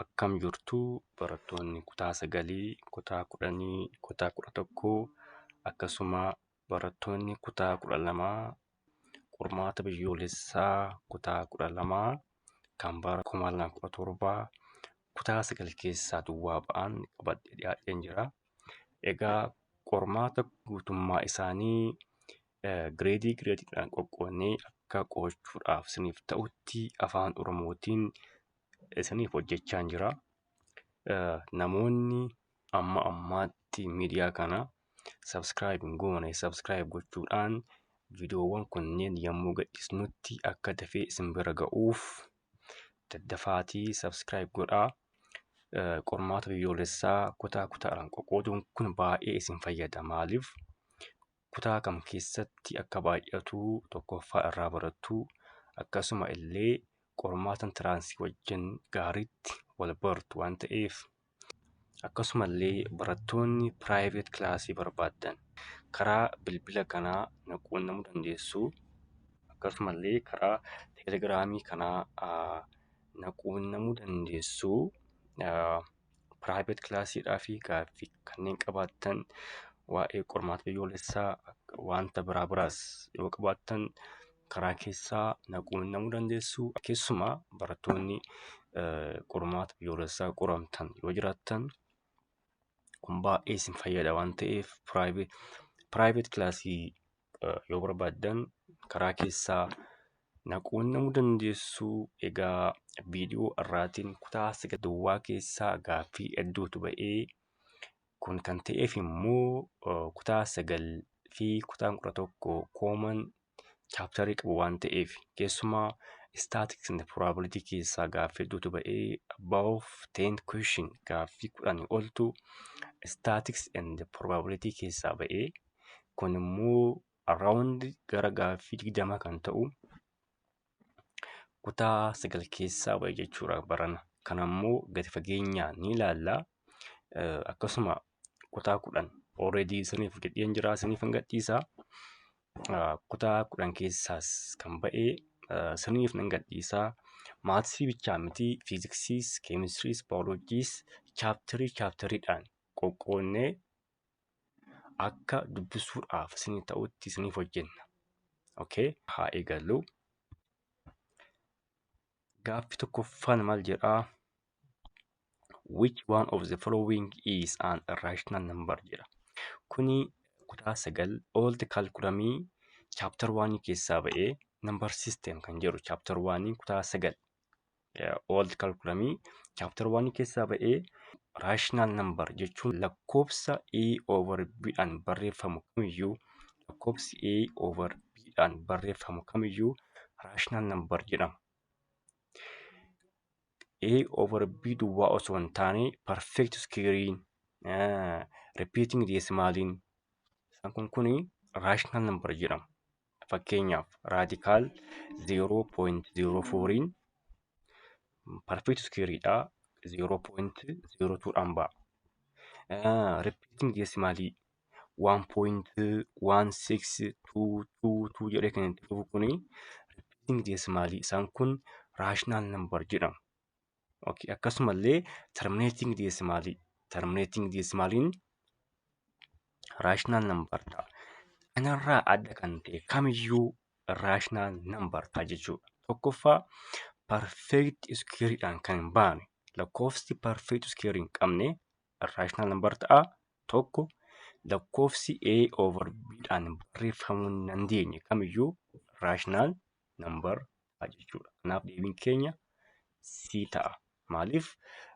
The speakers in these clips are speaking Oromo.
Akkam jirtu barattoonni kutaa 9, kutaa 10, kutaa 11 akkasuma barattoonni kutaa 12 qormaata biyyoolessaa kutaa 12 kan bara 2017 kutaa 9 keessaa duwwaa ba'an qabadhee dhiyaadheen jira. Egaa qormaata guutummaa isaanii gireediidhaan qoqqoodnee akka qo'achuudhaaf isiniif ta'utti afaan Oromootiin isiniif hojjechaa jira. Namoonni amma ammaatti miidiyaa kana subscribe hin goone subscribe gochuudhaan viidiyoowwan kunneen yommuu gadhiisnutti akka dafee isin bira ga'uuf daddafaatii subscribe godhaa. Qormaata biyyoolessaa kutaa kutaadhaan qoqqooduun kun baay'ee isin fayyada. Maaliif kutaa kam keessatti akka baay'atu tokkoffaa irraa barattu, akkasuma illee qormaata intiraansii wajjin gaariitti wal bartu waan ta'eef, akkasuma illee barattoonni private kilaasii barbaadan karaa bilbila kanaa nu quunnamuu dandeessu. Akkasuma illee karaa teelegiraamii kanaa nu quunnamuu dandeessu. Private kilaasiidhaa fi gaaffii kanneen qabaattan waa'ee qormaata biyyoolessaa wanta biraas yoo qabaattan karaa keessaa nu quunnamuu dandeessu. Keessumaa barattoonni qormaata biyyoolessaa qoramtan yoo jiraattan kun baay'ee isin fayyada waan ta'eef private kilaasii yoo barbaaddan karaa keessaa nu quunnamuu dandeessu. Egaa viidiyoo irraatiin kutaa 9 duwwaa keessaa gaaffii hedduutu ba'ee, kun kan ta'eef immoo kutaa 9 fi kutaa 11 common chapterii qabu waan ta'eef, keessumaa statistics and probability keessaa gaaffii hedduutu ba'ee above 10 question gaaffii 10 oltu statistics and probability keessaa ba'ee, kun immoo around gara gaaffii 20 kan ta'u kutaa 9 keessaa ba'e jechuudha barana. Kana immoo gadi fageenyaan ni ilaalla. Akkasuma kutaa 10 already isiniif jedheen jira, isiniif hin gadhiisa. Kutaa 10 keessaas kan ba'e isiniif nan gadhiisa. Maatsii bichaa miti, fiiziksiis, keemistiriis, baayoloojiis chaapteriidhaan qoqqoodnee akka dubbisuudhaaf isinii ta'utti isiniif hojjenna. Okay, haa eegallu. Gaaffii tokkoffaan maal jedhaa? Which one of the following is an irrational number jedha. Kuni kutaa 9 old calculumii chapter 1 keessaa ba'ee number system kan jedhu chapter 1 kutaa 9 old calculumii chapter 1 keessaa ba'ee rational number jechuun lakkoofsa a over b'dhaan barreeffamu kamiyyuu, lakkoofsi a over b'dhaan barreeffamu kamiyyuu rational number jedhama. A over B duwwaa osoo hin taane perfect square'n, repeating decimaliin isaan kun rational number jedhama. Fakkeenyaaf radical 0.04'n perfect square'dha, 0.02dhaan ba'a. Repeating decimalii 1.16222 jedhee kan itti dhufu kuni repeating decimalii isaan kun rational number jedhamu. Okay, akkasuma illee terminating decimaliin rational number ta'a. Kanarraa adda kan ta'e kamiyyuu rational number ta'a jechuudha. Tokkoffaa perfect square'dhaan kan hin baane, lakkoofsi perfect square hin qabne rational number ta'a. Tokko lakkoofsi a over b'dhaan barreeffamuu hin dandeenye kamiyyuu rational number ta'a jechuudha. Kanaaf deebiin keenya C ta'a. Maaliif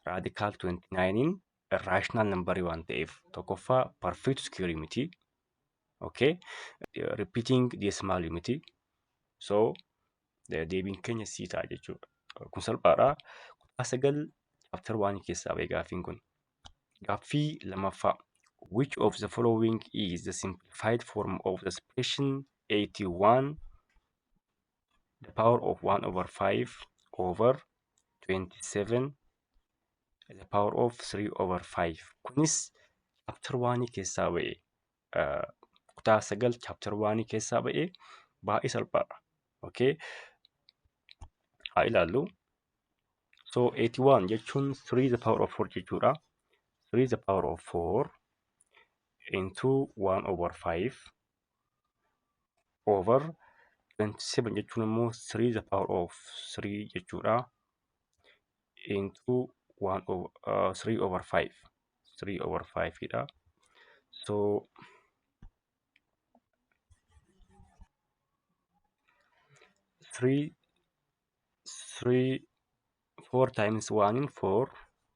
radical 29'n rational number waan ta'eef, tokkoffaa perfect square miti, okay, repeating decimal miti. So deebiin keenya C ta'a jechuudha. Kun salphaadha. Kutaa 9 chapter 1 keessaa ba'e gaaffiin kun. Gaaffii lamaffaa. Which of the following is the simplified form of the expression 81 the power of 1 over 5 over 27 the power of 3 over 5? Kunis chapter 1 keessaa ba'e, kutaa 9 chapter 1 keessaa ba'e baay'ee salphaadha. Okay, haa ilaallu. So 81 jechuun 3 the power of 4 jechuudha. 3 the power of 4 into 1 over 5 over 27 jechuun immoo 3 the power of 3 jechuudha into 1 over 3 over 5 3 over 5 dha. So 3 4 times 1 4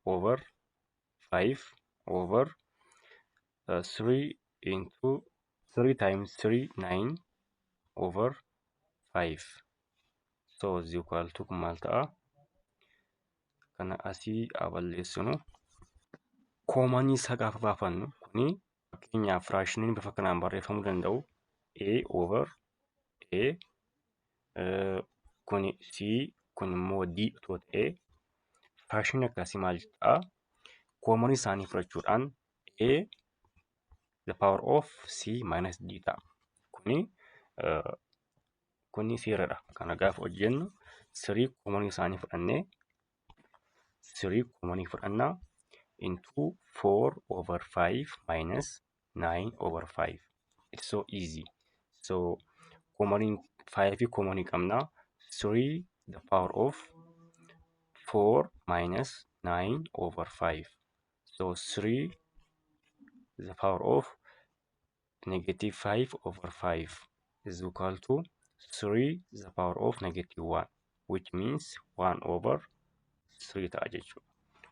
over 5 over 3 into 3 times 3 9 over 5. So is equal to maal ta'a? Kana asii balleessinu. Koomanii isaa gaafa baafannu kuni fakkeenyaaf firaashiniin bifa kanaan barreeffamuu danda'u A over A kuni C kun immoo D otoo ta'ee firaashiniin akkasii maal ta'a? Koomanii isaanii fudhachuudhaan A the power of C minus D ta'a. Kuni seeradha. Kana gaafa hojjennu 3 koomanii isaanii fudhannee 3 koomanii fudhannaa into 4 over 5 minus 9 over 5. It's so easy. So koomanii 5 koomanii qabnaa 3 the power of 4 minus 9 over 5. So 3 the power of negative 5 over 5 is equal to 3 the power of negative 1, which means 1 over 3 ta'a jechuudha.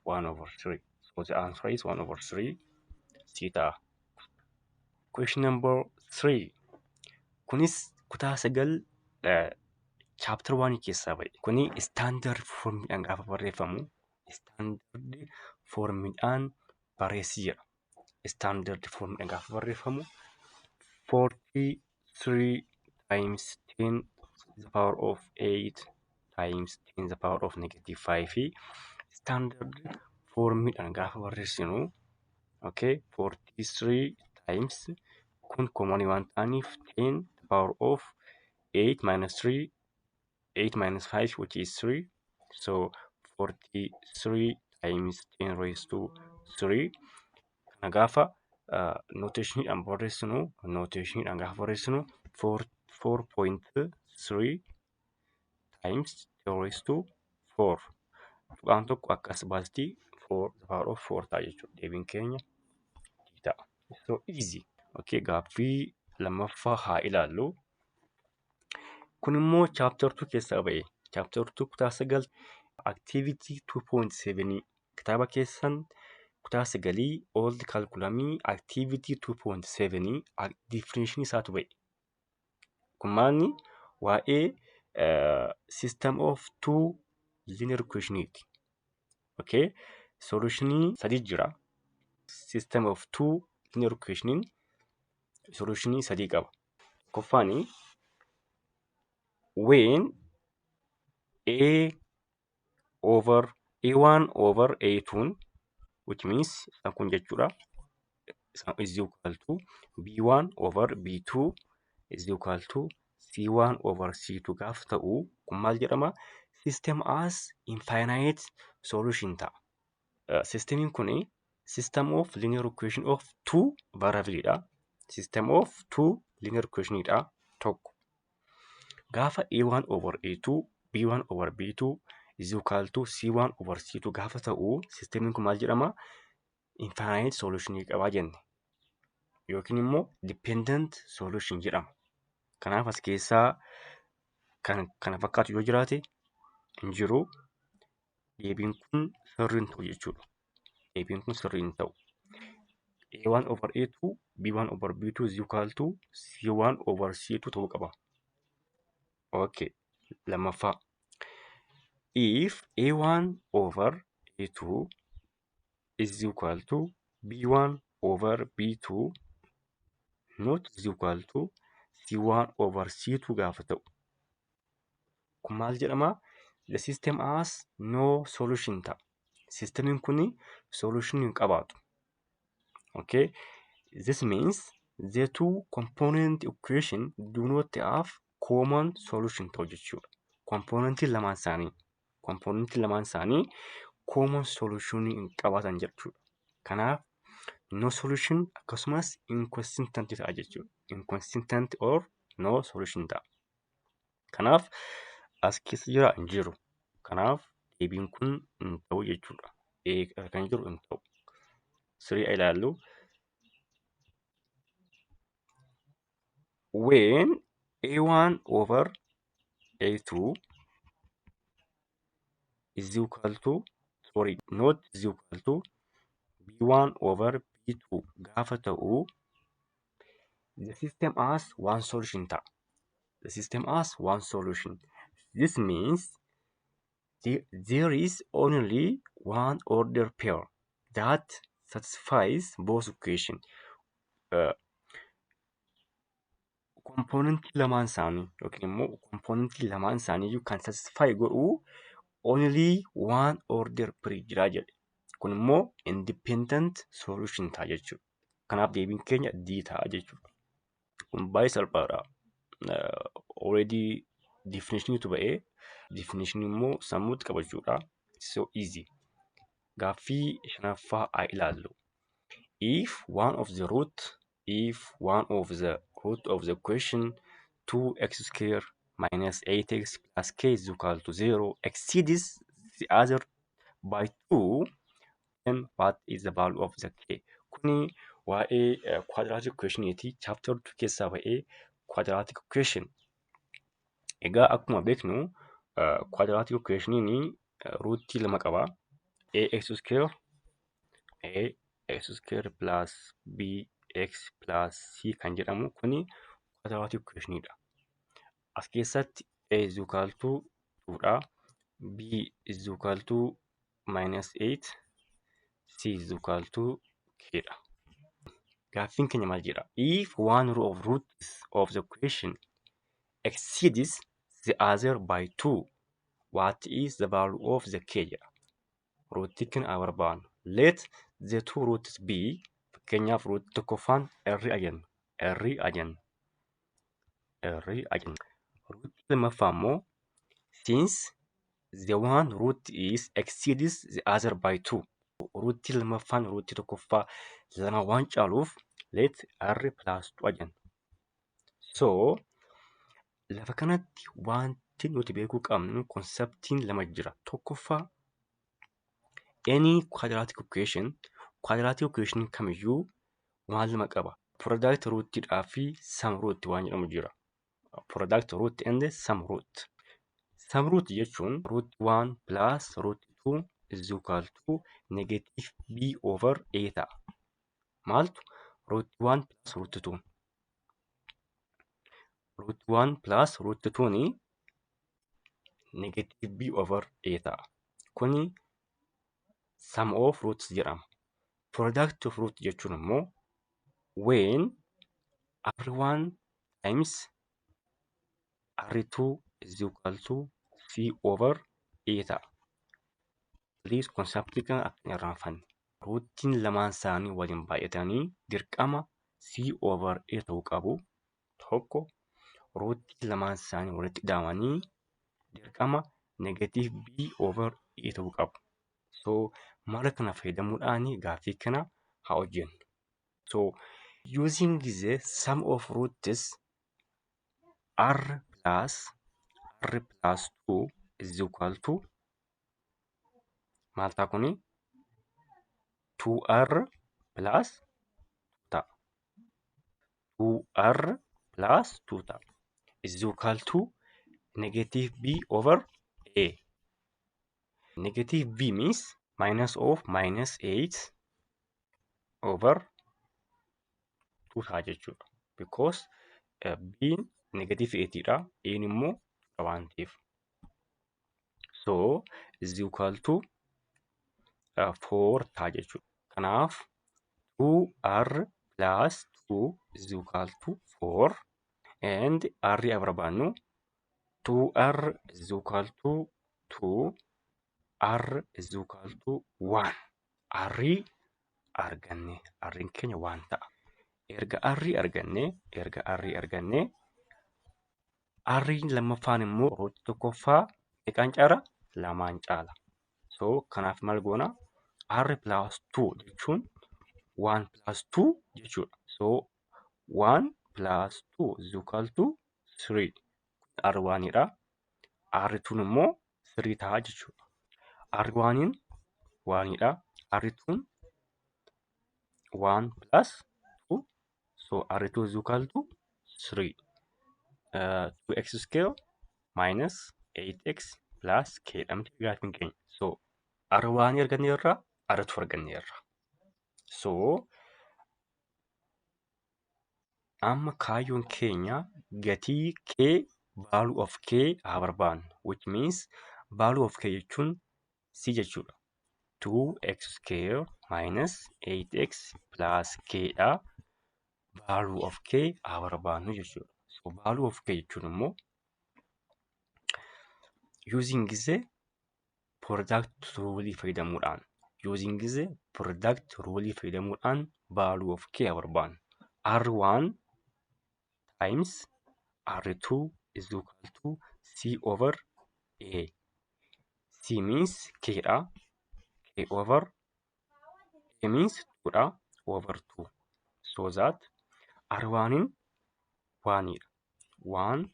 1 over 3. So the answer is 1 over 3 C ta'a. Question number 3. Kunis kutaa 9 chapter 1 keessaa ba'e. Kuni standard formiidhaan gaafa barreeffamu standard formiidhaan barreessii jedha. Standard formiidhaan gaafa barreeffamu 43 times 10 the power of 8 times 10 the power of negative 5 fi standard formiidhaan gaafa barreessinu okay 43 times kun koomanii waan ta'aniif 10 the power of 8 minus 3 8 minus 5 which is 3 so 43 times 10 raised to 3 kana gaafa notationidhaan barreessinu notationidhaan gaafa barreessinu 4.3 times 10 raised to 4 tuqaan tokko akkas baasti 4 the power of 4 ta'a jechuudha. Deebiin keenya ta'a. So easy. Okay, gaaffii lammaffaa haa ilaallu. Kun immoo chapter 2 keessaa ba'e. Chapter 2 kutaa 9 activity 2.7 kitaaba keessan kutaa 9 old calculamii activity 2.7 definition isaatu ba'e. Kun maalni waa'ee system of two linear equationiti. Okay, solutionii sadi jira. System of two linear equation solutionii sadii qaba. Tokkoffaani when A1 over A2 which means kun jechuudha is equal to B1 over B2 is equal to C1 over C2 gaaf ta'u kun maal jedhama? System as infinite solution ta'a. Systemiin kuni system of linear equation of two variable dha. System of two linear equation dha. Tokko gaafa A1 over A2 B1 over B2 is equal to C1 over C2 gaafa ta'u systemiin kun maal jedhama? Infinite solution qabaa jenne yookiin immoo dependent solution jedhama. Kanaaf as keessaa kana fakkaatu yoo jiraate hin jiru. Deebiin kun sirrii hin ta'u jechuudha. Deebiin kun sirrii hin ta'u. A1 over A2 B1 over B2 is equal to C1 over C2 ta'uu qaba. Okay. Lammaffaa. If A1 over A2 is equal to B1 over B2 not is equal to C1 over C2 gaafa ta'u. Kun maal jedhama? The system has no solution ta'a. Systemiin kuni solution hin qabaatu. Okay. This means the two component equation do not have common solution ta'u jechuudha. Componentii lamaan isaanii Kompoonentii lamaan isaanii common solution hin qabaatan jechuudha. Kanaaf no solution akkasumas inconsistent ta'a jechuudha. Inconsistent or no solution ta'a. Kanaaf as keessa jira hin jiru. Kanaaf deebiin kun hin ta'u jechuudha. Kan jiru hin ta'u. Sirrii ilaallu. When A1 over A2 is equal to, sorry, not is equal to B1 over B2 gaafa ta'u, the system has one solution ta'a. The system has one solution. This means there is only one order pair that satisfies both equations. Component lamaan isaanii yookiin immoo component lamaan isaanii kan satisfy godhu only one order pair jira jedhe. Kun immoo independent solution ta'a jechuudha. Kanaaf deebiin keenya D ta'a jechuudha. Kun baay'ee salphaadha. Already definitioniitu ba'ee definition immoo sammuutti qabachuudha. So easy. Gaaffii shanaffaa haa ilaallu. If one of the root of the equation 2x square minus 8x plus k is equal to 0 exceeds the other by 2, then what is the value of the k? Kuni waa'ee quadratic equationiiti. Chapter 2 keessaa ba'ee quadratic equation. Egaa akkuma beeknu quadratic equationiin ruutii lama qaba. ax square plus bx plus c kan jedhamu kuni quadratic equationiidha. As keessatti a is equal to 2dha. b is equal to minus 8, c is equal to k dha. Gaaffiin keenya maal jedha? If one row of roots of the equation exceeds the other by 2, what is the value of the k jedha. Ruutii kana haa barbaadnu. Let the two roots be, fakkeenyaaf ruutii tokkoffaan r ajanna. Ruutii lammaffaa immoo since the one root is exceeds the other by 2. Ruutii lammaffaan ruutii tokkoffaa lama waan caaluuf let r plus 2 ajanna. So lafa kanatti wanti nuti beekuu qabnu konseptiin lama jira. Tokkoffaa any quadratic equation kamiyyuu waan lama qaba. Product rootidhaa fi sum root waan jedhamu jira. Product root and sum root. Sum root jechuun root 1 plus root 2 is equal to negative b over a ta'a. Maaltu root 1 plus root 2. Root 1 plus root 2 ni negative b over a ta'a. Kuni sum of roots jedhama. Product of root jechuun immoo when r1 times r2 is equal to c over a ta'a. Please concept kan akka irraanfanne. Ruutiin lamaan isaanii waliin baay'atanii dirqama c over a ta'uu qabu. Tokko ruutiin lamaan isaanii walitti hidhamanii dirqama negative b over a ta'uu qabu. So mala kana fayyadamuudhaan gaaffii kana haa hojjennu. So using the sum of roots r plus 2 is equal to maal ta'a kuni 2r plus 2 ta'a. 2r plus 2 ta'a is equal to negative b over a. Negative b means minus of minus 8 over 2 ta'a jechuudha. Because b negative 8 dha. A immoo waan ta'eef. So is equal to 4 ta'a jechuudha. Kanaaf 2r plus 2 is equal to 4 and r haa barbaannu. 2r is equal to 2, r is equal to 1. R arganne. R'n keenya 1 ta'a. Erga r arganne r lammaffaan immoo root tokkoffaa meeqaan caala? lamaan caala. So kanaaf maal goona? R plus 2 jechuun 1 plus 2 jechuudha. So 1 plus 2 is equal to 3. R1 dha. R2 immoo 3 ta'a jechuudha. R1 1 dha. R2 1 plus 2. So R2 is equal to 3. 2x square minus 8x plus k dhamti gaafiin keenya. So R1 arganneerra, R2 arganneerra. So amma kaayyoon keenya gatii k value of k haa barbaannu, which means value of k jechuun c jechuudha. 2x square minus 8x plus k dha. Value of k haa barbaannu jechuudha. So value of k jechuun immoo using gisee product rule fayyadamuudhaan value of k haa barbaannu. R1 times R2 is equal to C over A. C means K dha. K over A means 2 dha over 2. So that R1 in 1 dha. 1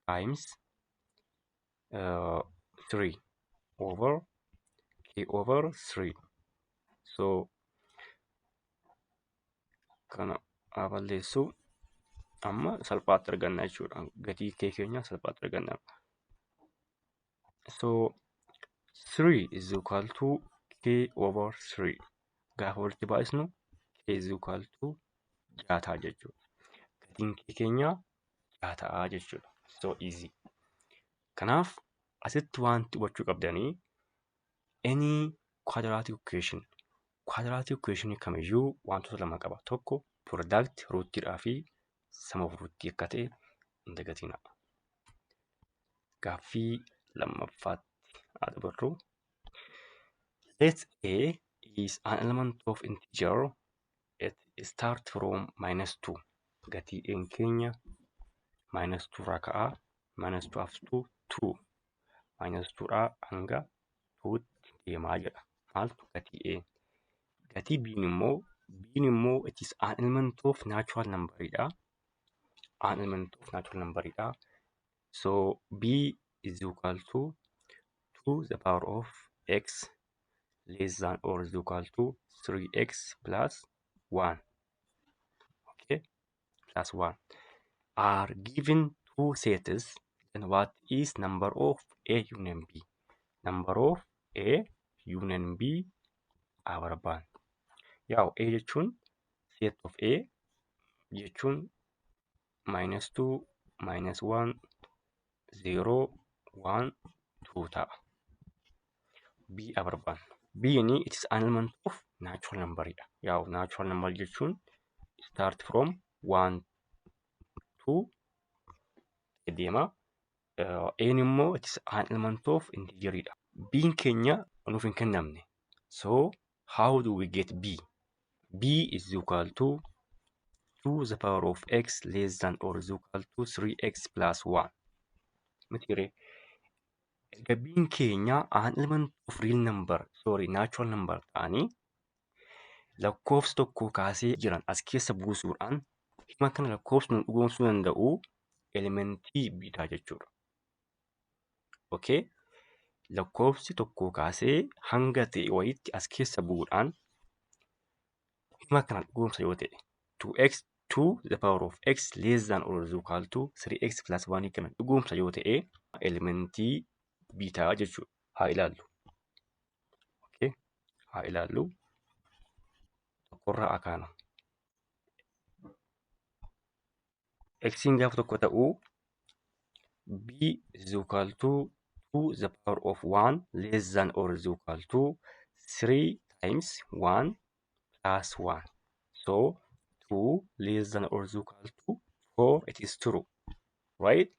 times 3 over K over 3. So kana balleessu amma salphaatti arganna jechuudha. Gatii K keenya salphaatti arganna. So 3 is equal to K over 3. Gaafa walitti baay'isnu K is equal to 6 ta'a jechuudha. Gatiin K keenya 6 ta'a jechuudha. So easy. Kanaaf asitti wanti hubachuu qabdanii any quadratic equation kamiyyuu wantoota lama qaba. Tokko product roottiidhaa fi sum of roottii akka ta'e hin dagatinaa. Gaaffii lammaffaatti haa dabarru. Let A is an element of integer. It start from -2. Gatii A keenya -2 irraa ka'a. -2 aftu 2. -2 dhaa hanga 2tti deemaa jedha. Maaltu gatii A? Gatii B immoo it is an element of natural number dha. So B is equal to 2 the power of x less than or is equal to 3x plus 1. Okay, plus 1 are given two sets. Then what is number of A union B? Number of A union B haa barbaannu. Yaa'u A jechuun set of A jechuun -2 -1 0 1 2 ta'a. B haa barbaannu. B ni it is an element of natural number dha. Yaa'u natural number jechuun start from 1 to deema. A immoo it is an element of integer dha. B keenya nuuf hin kennamne. So how do we get B? B is equal to 2 the power of x less than or is equal to 3x plus 1. Mitiire erga B'n keenya an element of real number natural number ta'anii lakkoofsa tokko kaasee jiran as keessa buusuudhaan dhimma kana lakkoofsi nu dhugoomsuu danda'u elementii bitaa jechuudha. Okay? Lakkoofsi tokko kaasee hanga ta'e wayiitti as keessa bu'uudhaan dhimma kana dhugoomsa yoo ta'e 2 the power of x less than or is equal to 3x plus 1 kana dhugoomsa yoo ta'e elementii bitaa jechuudha. Haa ilaallu. Okay? Haa ilaallu. Tokkorraa akaana. X'n gaafa tokko ta'u B is equal to 2 the power of 1 less than or is equal to 3 times 1 plus 1. So 2 less than or is equal to 4. It is true. Right?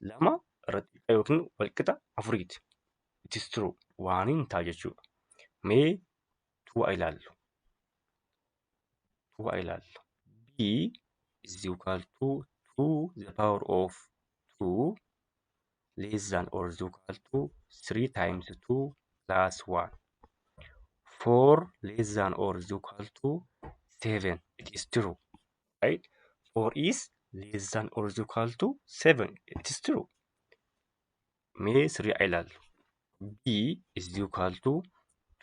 Lama irratti yookiin walqixa afuriiti. It is true. Waaniin ta'a jechuudha. Mee 2 haa ilaallu. B is equal to 2 the power of 2 less than or is equal to 3 times 2 plus 1. 4 less than or is equal to 7. It is true, right? 4 is less than or is equal to 7. It is true. May 3 ilal. B is equal to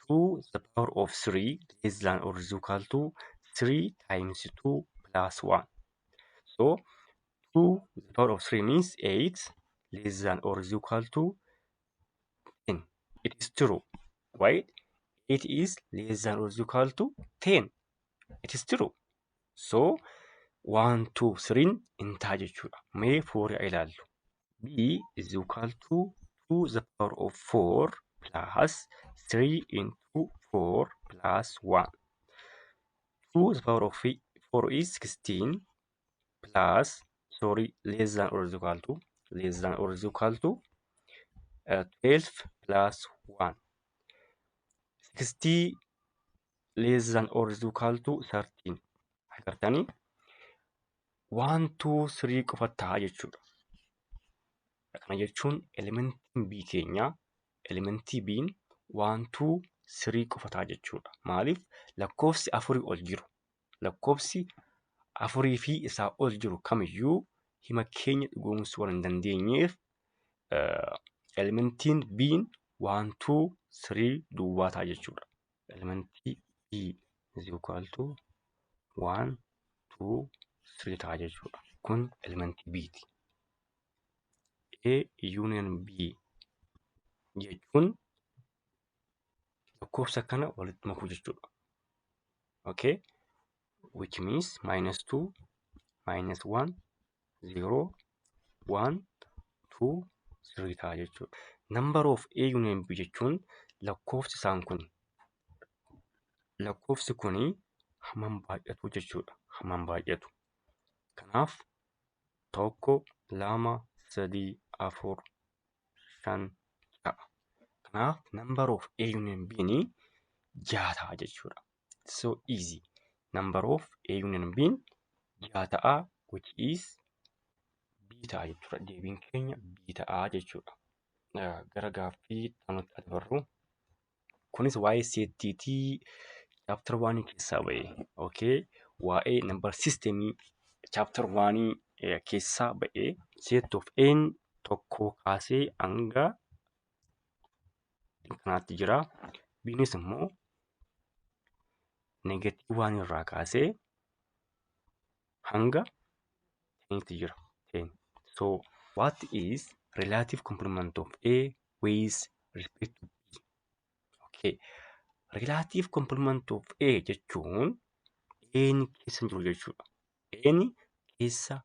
2 the power of 3 less than or is equal to 3 times 2 plus 1. So 2 the power of 3 means 8 less than or is equal to 10. It is true, right? 8 is less than or is equal to 10. It is true. So 1, 2, 3 intaa jechuudha. Mee 4 ilaallu. B is equal to 2 the power of 4 plus 3 into 4 plus 1. 2 the power of 4 is 16 plus, sorry, less than or is equal to, 12 plus 1. 60 less than or is equal to 13. Agartanii 1, 2, 3 qofa ta'a jechuudha. Kana jechuun elementiin B keenyaa, elementii B'n 1, 2, 3 qofa ta'a jechuudha. Maaliif? Lakkoofsi afurii ol jiru. Lakkoofsi afurii fi isaa ol jiru kamiyyuu hima keenya dhugoomsuu waan hin dandeenyeef elementiin B'n 1, 2, 3 duwwaa ta'a jechuudha. Elementii B is equal to 1, 2, 3 ta'a jechuudha. Kun elementii B'ti. A union B jechuun lakkoofsa kana walitti makuu jechuudha. Okay? Which means -2, -1, 0, 1, 2, 3 ta'a jechuudha. Number of A union B jechuun lakkoofsi kuni hammam baay'atu jechuudha. Hammam baay'atu. Kanaaf 1, 2, 3, 4, 5 ta'a. Kanaaf number of A union B ni 6 ta'a jechuudha. So easy. Number of A union B 6 ta'a, which is B ta'a jechuudha. Deebiin keenya B ta'a jechuudha. Gara gaaffii nuti dabarru. Kunis waa'ee seettiitii chapter 1 keessaa ba'e. Okay? Waa'ee number systemii chapter 1 keessaa ba'e. Set of n tokkoo kaasee hanga kanaatti jira. B'nis immoo negative 1 irraa kaasee hanga 10tti jira. 10. So what is relative complement of A with respect to B? Okay. Relative complement of A jechuun N keessa hin jiru jechuudha. N keessa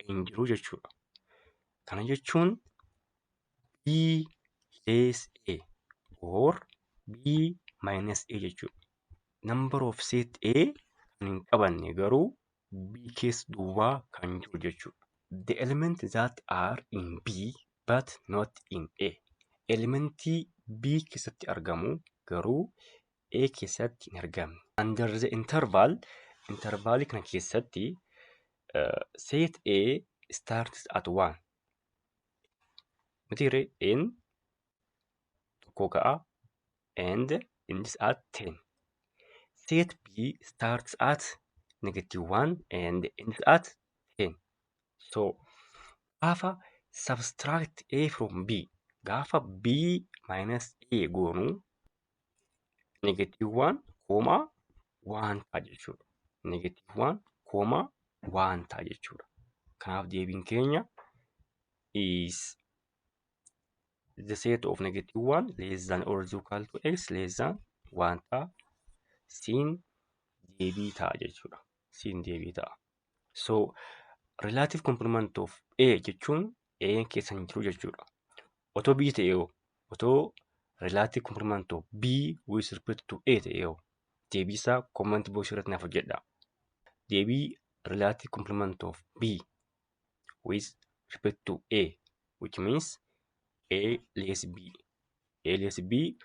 hin jiru jechuudha. Kana jechuun B less A or B minus A jechuudha. Number of set A kan hin qabanne garuu B keessa duwwaa kan jiru jechuudha. The elements that are in B but not in A. Elementii B keessatti argamu garuu A keessatti hin argamne. Under the interval kana keessatti set A starts at 1. Mitiire N tokko ka'a and innis at 10. Set B starts at -1 and ends at 10. So gaafa subtract A from B, gaafa B minus A goonu -1, 1 ta'a jechuudha. -1, 1 ta'a jechuudha. Kanaaf deebiin keenya is the set of -1 less than or is equal to x less than 1 ta'a. Siin deebii ta'a jechuudha. Siin deebii ta'a. So relative complement of A jechuun A keessa hin jiru jechuudha. Otoo B ta'e otoo relative complement of B with respect to A ta'e deebii isaa comment box irratti naaf hojjedhaa. Deebii relative complement of B with respect to A, which means A less B. A less B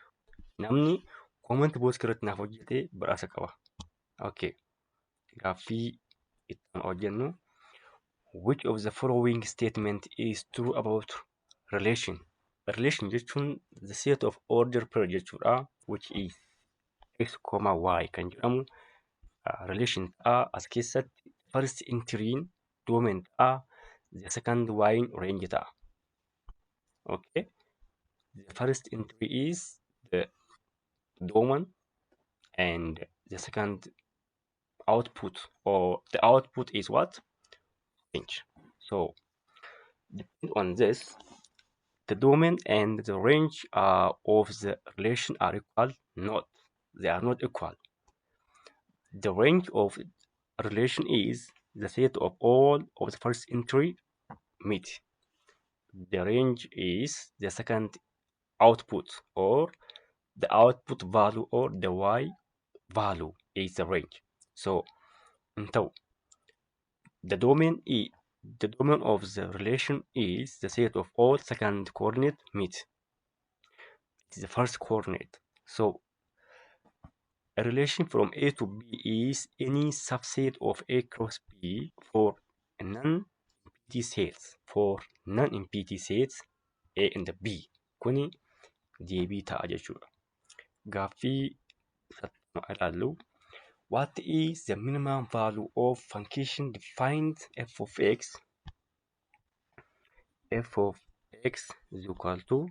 namni comment box irratti naaf hojjetee badhaasa qaba. Okay. Gaaffii itti hojjennu. Which of the following statement is true about relation. Relation jechuun the set of order pair jechuudha, which is x, y kan jedhamu relation ta'a. As keessatti first entry'n domain ta'a. The second y'n range ta'a. Okay. The first entry is the domain and the second output, or the output is what? Range. So depend on this, the domain and the range of the relation are equal? Not. They are not equal. The range of a relation is the set of all of the first entry meet. The range is the second output, or the output value, or the y value is the range. So então the domain of the relation is the set of all second coordinate meet. It's the first coordinate. So a relation from A to B is any subset of A cross B for non-empty sets. For non-empty sets A and B. Kuni deebii ta'a jechuudha. Gaaffii ilaallu. What is the minimum value of function defined f of x? F of x is equal to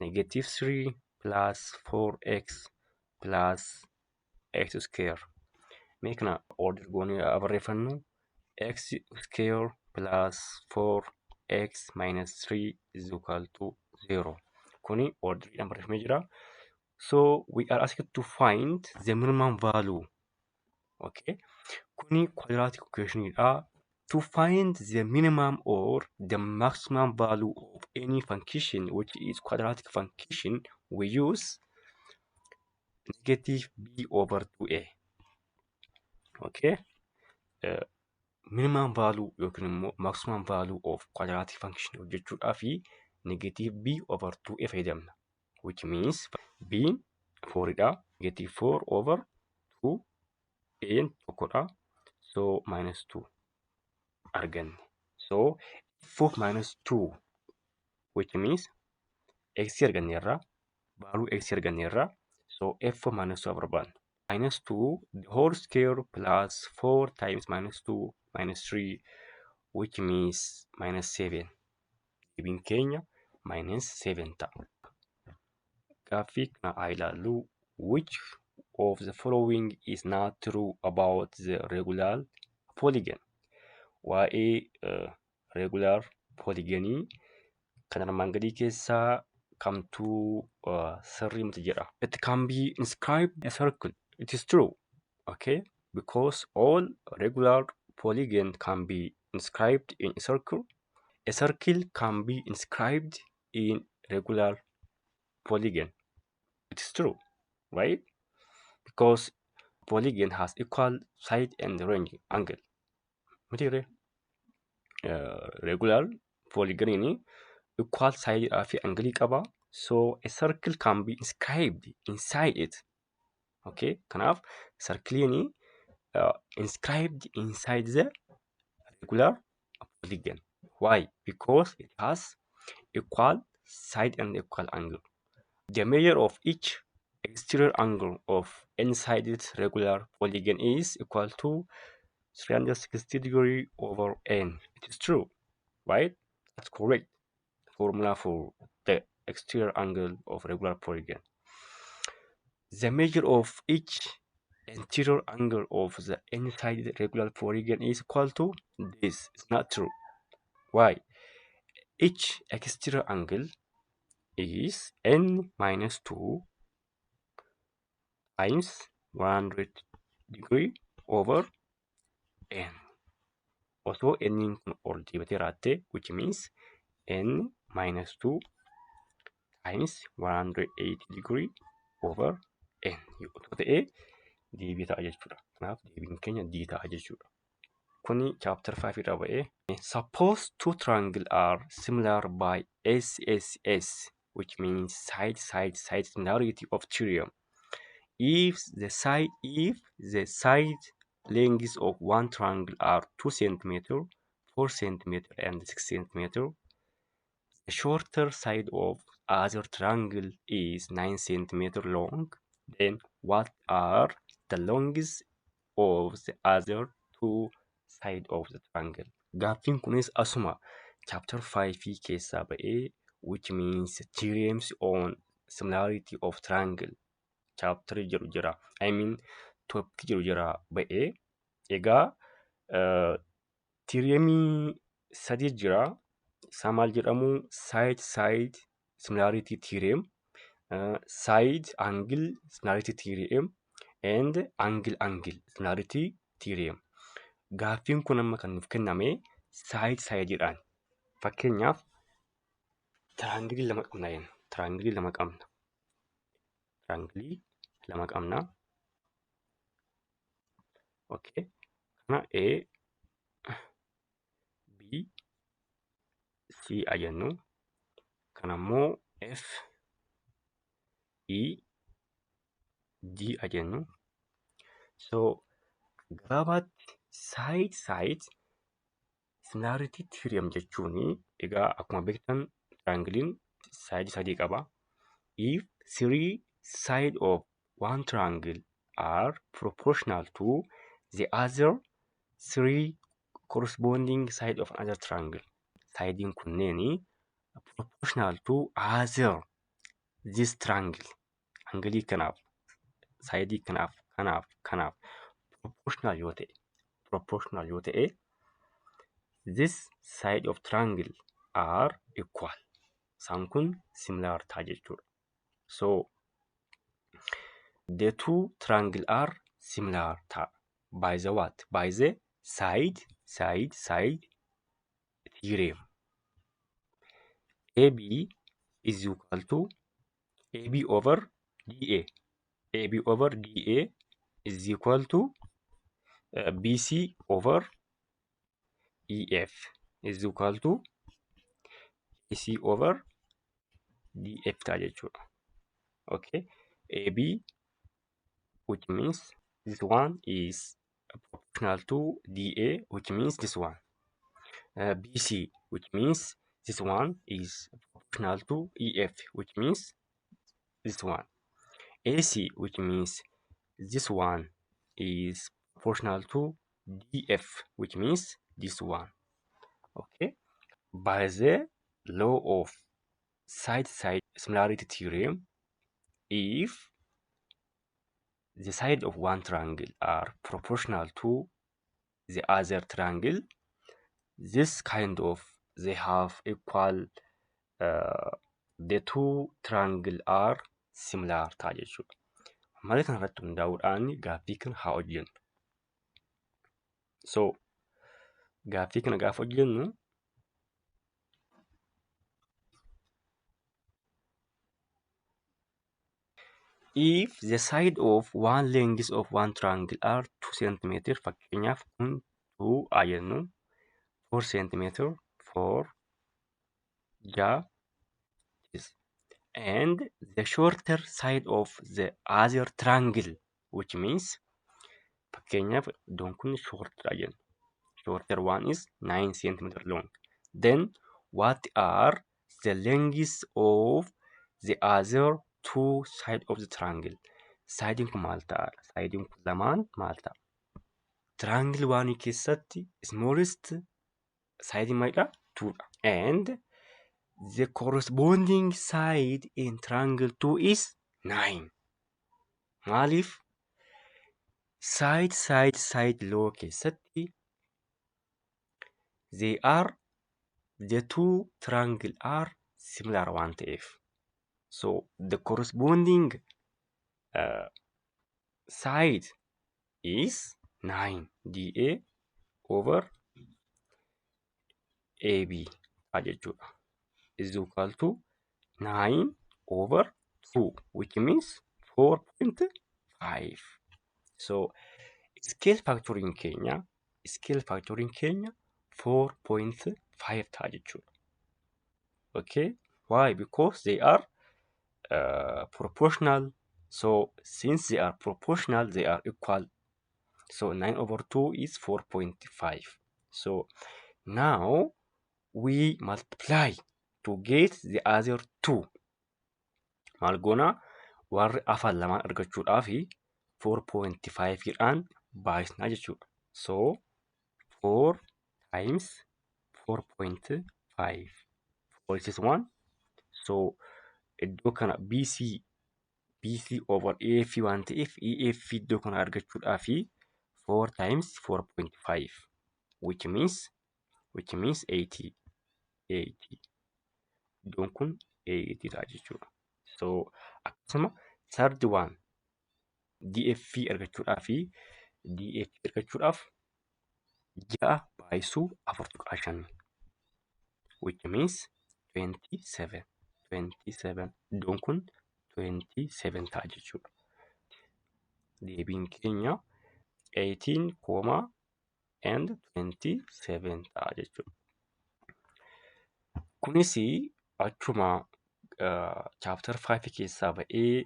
-3 plus 4x plus x square. Mee kana order goonee barreeffannu x square plus 4x minus 3 is equal to 0. Kuni orderiidhaan barreeffamee jira. So we are asked to find the minimum value. Okay. Kuni quadratic equationidha. To find the minimum or the maximum value of any function which is quadratic function, we use negative b over 2a. Okay. Minimum value yookiin immoo maximum value of quadratic function hojjechuudhaaf negative b over 2a fayyadamna. Which means b 4dha. Negative 4 over 2 a tokkodha. So minus 2 arganne. So f of minus 2, which means x arganneerra, value x arganneerra. So f of minus 2 barbaanna. Minus 2 the whole square plus 4 times minus 2 minus 3, which means minus 7. Deebiin keenya minus 7 ta'a. Gaaffii kana haa ilaallu. Which of the following is not true about the regular polygon? Waa'ee regular polygonii kan armaan gadii keessaa kamtuu sirrii miti jedha. It can be inscribed a circle. It is true. Okay. Because all regular polygon can be inscribed in a circle. A circle can be inscribed in regular polygon. It is true, right? Because polygon has equal side and range angle. Mitiire regular polygon equal side fi angle qaba. So a circle can be inscribed inside it. Okay. Kanaaf circle inscribed inside the regular polygon. Why? Because it has equal side and equal angle. The measure of each exterior angle of n-sided regular polygon is equal to 360 degree over n. It is true, right? That's correct formula for the exterior angle of regular polygon. The measure of each interior angle of the n-sided regular polygon is equal to this. It's not true. Why? Each exterior angle is n minus 2 times 100 degree over n. Also n kun ol deebatee raatte, which means n minus 2 times 180 degree over n yoo ta'e deebii ta'a jechuudha. Kanaaf deebiin keenya d ta'a jechuudha. Kuni chapter 5 irraa ba'ee. Suppose two triangles are similar by SSS, which means side similarity of theorem. If the side lengths of one triangle are 2 cm, 4 cm, and 6 cm, the shorter side of other triangle is 9 centimeter long, then what are the longest of the other two side of the triangle? Gaaffiin kunis asuma chapter 5 keessaa ba'ee, which means theorems on similarity of triangle chapter jedhu jira. I mean topic jedhu jira ba'ee. Egaa theoremii sadi jira. Isaa maal jedhamu? Side similarity theorem, side angle similarity theorem and angle similarity theorem. Gaaffiin kun amma kan nuuf kenname side-jedhaan. Fakkeenyaaf tiraangilii lama qabna jenna. Tiraangilii lama qabna. Okay. Kana A, B, C jennu. Kana immoo F, E, G jennu. So gabaabaatti side similarity theorem jechuun egaa akkuma beektan trianglein side sadii qaba. If three sides of one triangle are proportional to the other three corresponding sides of another triangle, sidein kunneeni proportional to other this triangle, anglii kanaaf, sidii kanaaf proportional yoo ta'e, this side of triangle are equal. Isaan kun similar ta'a jechuudha. So the two triangle are similar ta'a. By the what? By the side theorem. AB is equal to AB over DA. AB over DA is equal to BC over EF is equal to AC over DF ta'a jechuudha. Okay. AB, which means this one is proportional to DA, which means this one. BC, which means this one is proportional to EF, which means this one. AC, which means this one is proportional to DF, which means this one. Okay. By the law of side similarity theorem, if the side of one triangle are proportional to the other triangle, this kind of they have equal, the two triangle are similar ta'a jechuudha. Malee kana irratti hundaa'uudhaan gaaffii kana haa hojjennu. So gaaffii kana gaafa hojjennu if the side of one length of one triangle are 2 cm, fakkeenyaaf kun 2 jennu, 4 cm for this, and the shorter side of the other triangle, which means fakkeenyaaf iddoon kun shorter jennu, shorter one is 9 cm long, then what are the lengths of the other two side of the triangle? Sidein kun maal ta'a? Sidein kun lamaan maal ta'a? Triangle one keessatti smallest side maalidha? 2 dha. And the corresponding side in triangle 2 is 9. Maaliif? Side law keessatti the two triangle are similar waan ta'eef. So the corresponding side is 9 DA over AB jechuudha. Is equal to 9 over 2, which means 4.5. So scale factoring keenya 4.5 ta'a jechuudha. Okay. Why? Because they are proportional. So since they are proportional, they are equal. So 9 over 2 is 4.5. So now we multiply to get the other two. Maal goonaa warri afaan lamaan argachuudhaaf 4.5dhaan baay'isnaa jechuudha. So 4 times 4.5 is 1. So iddoo kana BC over EF waan ta'eef EF iddoo kana argachuudhaaf 4 times 4.5 which means 80. Iddoon kun 80 ta'a jechuudha. So akkasuma third one DF argachuudhaaf 6 baay'isuu 4.5 which means 27. Iddoon kun 27 ta'a jechuudha. Deebiin keenya 18, and 27 ta'a jechuudha. Kunis achuma chapter 5 keessaa ba'ee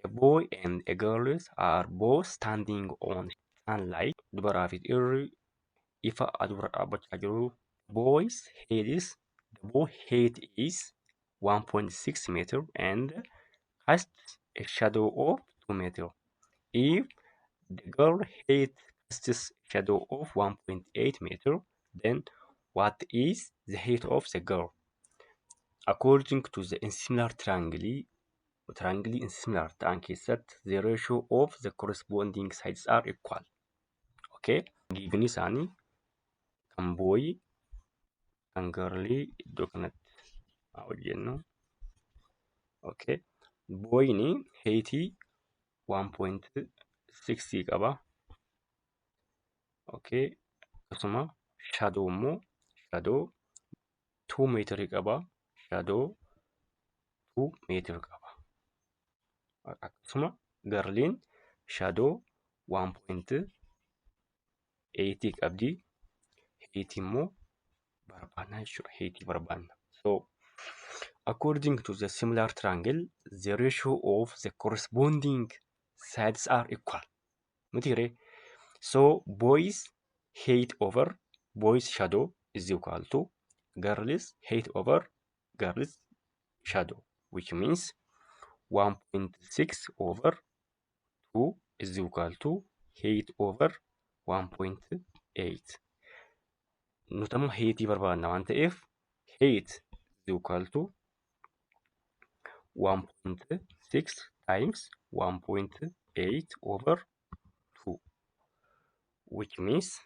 a boy and a girl are both standing on sunlight. Dubaraa fi dhiirri ifa aduurra dhaabbachaa jiru. The boy height is 1.6 meter and casts a shadow of 2 meter. If the girl height casts a shadow of 1.8 meter, then what is the height of the girl? According to the insimilar triangle insimilar ta'an keessatti the ratio of the corresponding sides are equal. Okay? Given isaanii kan booyii kan garlii iddoo kanatti hojjennu. Okay? Booyiin heightii 1.6 qaba. Okay? Akkasuma shadow immoo 2 meetrii qaba. Shadow 2 meetrii qaba. Akkasuma garliin shadow 1.8 qabdi. Heightii immoo barbaanna jechuudha. Heightii barbaanna. So according to the similar triangle, the ratio of the corresponding sides are equal. Mutiire? So boy's height over boy's shadow is equal to girl's height over girl's shadow, which means 1.6 over 2 is equal to height over 1.8. Nuti amma heightii barbaanna waan ta'eef height is equal to 1.6 times 1.8 over 2, which means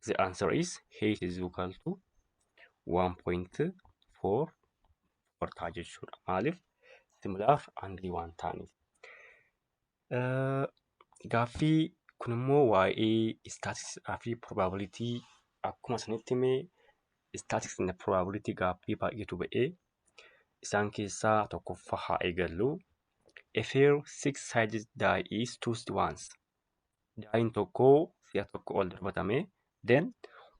the answer is height is equal to 1.4 ta'a jechuudha. Maaliif? Similar angle waan ta'aniif. Gaaffii kun immoo waa'ee statistics fi probability akkuma isinitti himee statistics and probability gaaffii baay'eetu ba'ee isaan keessaa tokkoffaa haa eegallu. A fair 6-sided die is tossed once. Daa'iin tokko si'a tokko ol darbatame. Then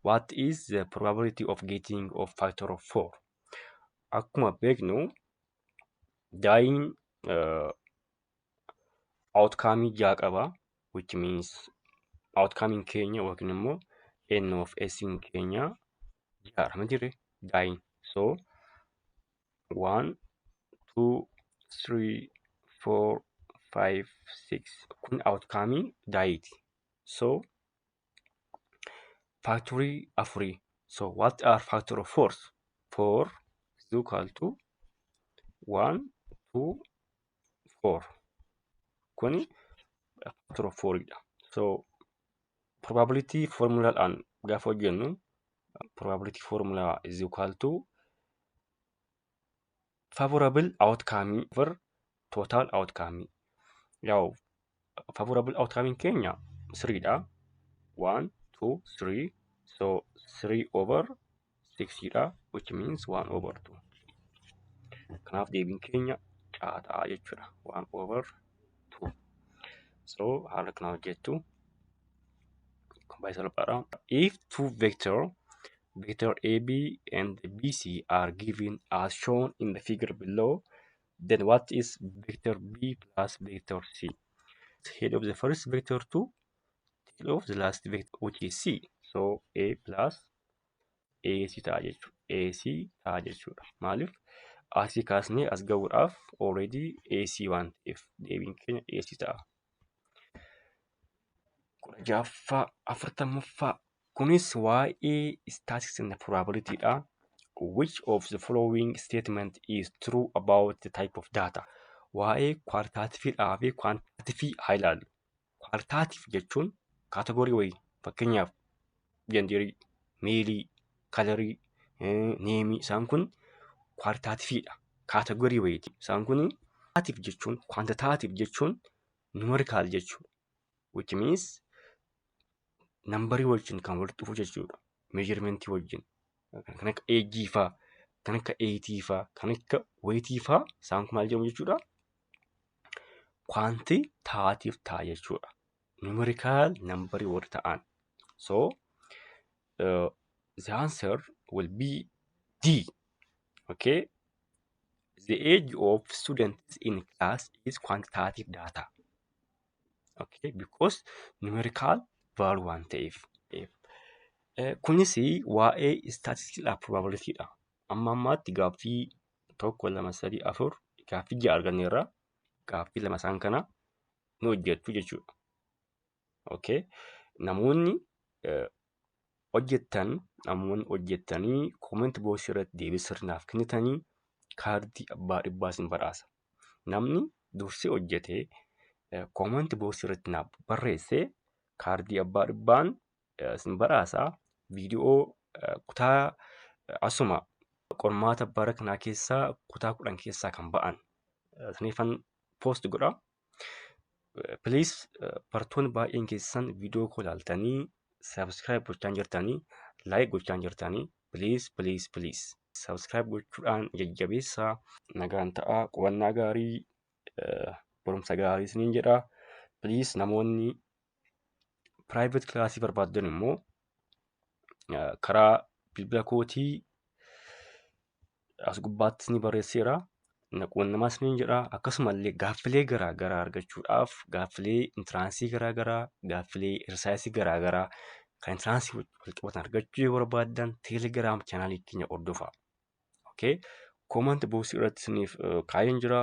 what is the probability of getting of factor of 4? Akkuma beeknu daa'iin outcome 6 qaba, which means outcome keenya yookiin immoo n of s keenya 6 ma jirre daa'iin. So 1, 2, 3, 4, 5, 6 kun outcome daa'iiti. So factory 4. So what are factor of 4? 4 is equal to 1, 2, 4. Kuni factor of 4 dha. So probability formula dhaan gaafa hojjennu probability formula is equal to favorable outcome over total outcome. Yaw favorable outcome keenya 3 dha. 1, 2, 3. So 3 over 6 dha, which means 1 over 2. Kanaaf deebiin keenya ta'a jechuudha. 1 over 2. So haala kana hojjettu. If two vector AB and BC are given as shown in the figure below, then what is vector B plus vector C? Head of the first vector to tail of the last vector, which is C. So A plus AC ta'a jechuudha. AC ta'a jechuudha. Maaliif asii kaasnee as ga'uudhaaf already AC waan ta'eef deebiin keenya AC ta'a. 16ffaa 40ffaa kunis waa'ee statistics and probability dha. Which of the following statement is true about the type of data? Waa'ee kwaalitaatifiidhaa fi kwaantitaatifii haa ilaallu. Kwaalitaatiif jechuun kaatagorii wayii fakkeenyaaf jenderii, meelii, kalarii, neemii isaan kun kwaalitaatifiidha. Kaatagorii wayiiti. Isaan kun kwaantitaatiif jechuun kwaantitaatiif jechuun numerikaal jechuudha. Which means nambarii wajjin kan walitti dhufu jechuudha. Meejarmentii wajjin. Kan akka eejjii faa, kan akka eeyitii faa, kan akka wayitii faa isaan kun maal jedhamu jechuudha. Kwaantitaatiif ta'a jechuudha. Numerikaal nambarii warri ta'an. So the answer will be D. Okay. The age of students in class is quantitative data. Okay, because numerical value waan ta'eef. Kunis waa'ee statisticsdha probabilitydha. Amma ammaatti gaaffii 1, 2, 3, 4 gaaffii 6 arganneerra. Gaaffii 2 isaan kana nu hojjettu jechuudha. Okay. Namoonni hojjettanii comment box irratti deebii sirnaaf kennitanii kaardii abbaa dhibbaa isin badhaasa. Namni dursee hojjetee comment box irratti naaf barreesse kaardii abbaa dhibbaan isin badhaasa. Viidiyoo kutaa asuma qormaata bara kanaa keessaa kutaa 10 keessaa kan ba'an saniifan post godha. Please bartoonni baay'een keessan viidiyoo koo ilaaltanii subscribe gochaa jirtanii like gochaa jirtanii please subscribe gochuudhaan jajjabeessaa. Nagaan ta'aa, qubannaa gaarii, barumsa gaarii isiniin jedha. Please namoonni private classii barbaaddan immoo karaa bilbila kootii as gubbaatti ni barreesseera. Quunnamaa isiniin jedha. Akkasumallee gaaffilee garaagaraa argachuudhaaf gaaffilee intiraansii garaagaraa, gaaffilee irsaayisii garaagaraa kan intiraansii wal qabatan argachuu yoo barbaaddan teelegiraam chaanaalii keenya hordofaa. Okay. Comment box irratti isiniif kaa'een jira.